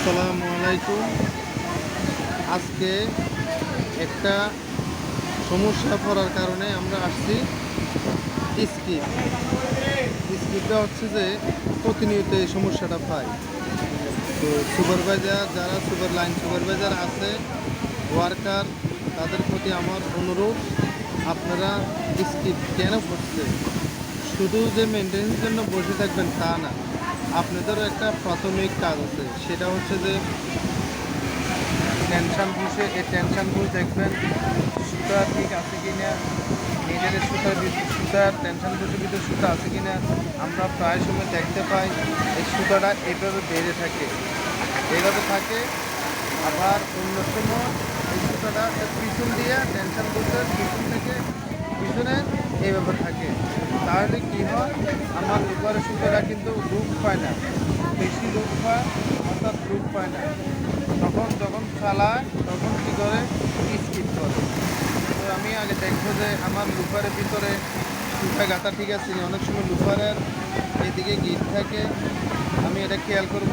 আসসালামু আলাইকুম। আজকে একটা সমস্যা পড়ার কারণে আমরা আসছি স্কিপ। স্কিপটা হচ্ছে যে প্রতিনিয়ত এই সমস্যাটা পাই। তো সুপারভাইজার যারা লাইন সুপারভাইজার আছে, ওয়ার্কার, তাদের প্রতি আমার অনুরোধ, আপনারা স্কিপ কেন করছে? শুধু যে মেনটেন্যান্সের জন্য বসে থাকবেন তা না, আপনাদেরও একটা প্রাথমিক কাজ আছে। সেটা হচ্ছে যে টেনশন বুঝে এই টেনশন বুঝ দেখবেন সুতা ঠিক আছে কি না, নিজেদের সুতার টেনশন বুঝের ভিতরে সুতা আছে কি না। আমরা প্রায় সময় দেখতে পাই এই সুতাটা এইভাবে বেড়ে থাকে, এইভাবে থাকে। আবার অন্য সময় এই সুতাটা পিছন দিয়ে টেনশন বুঝের পিছন থেকে পিছনে এইভাবে থাকে। তাহলে কি হয়, আমার উপরের সুতাটা কিন্তু লুপ পায় না, বেশি লুপ হয়, অর্থাৎ লুপ পায় না। যখন চালায় তখন কী করে, স্কিপ করে। তো আমি আগে দেখবো যে আমার লুফারের ভিতরে সুতা গাঁথা ঠিক আছে। অনেক সময় লুফারের এদিকে গিট থাকে, আমি এটা খেয়াল করব।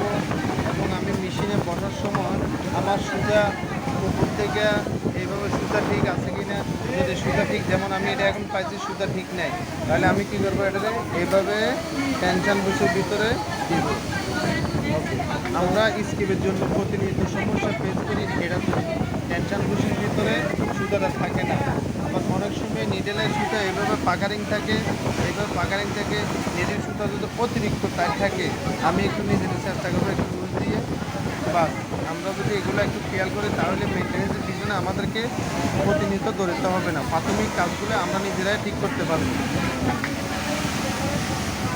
এবং আমি মেশিনে বসার সময় আমার সুতা উপর থেকে এইভাবে সুতা ঠিক আছে কি না। যদি সুতা ঠিক, যেমন আমি এটা এখন পাইছি সুতা ঠিক নেই, তাহলে আমি কী করবো, এটাকে এইভাবে টেনশন বুসের ভিতরে দিব। ওকে, আমরা স্কিপের জন্য প্রতিনিয়ত সমস্যা ফেস করি। এটা তো টেনশন বুসের ভিতরে সুতাটা থাকে না। আবার অনেক সময় নিডেলের সুতা এইভাবে পাকারিং থাকে, এইভাবে পাকারিং থেকে নিডেল সুতা যদি অতিরিক্ত টাইট থাকে, আমি একটু নিজেদের চেষ্টা করবো একটু বুঝ দিয়ে। বাস, আমরা যদি এগুলো একটু খেয়াল করি তাহলে মেনটেন্যান্সের পিছনে আমাদেরকে প্রতিনিয়ত দৌড়াতে হবে না। প্রাথমিক কাজগুলো আমরা নিজেরাই ঠিক করতে পারবো।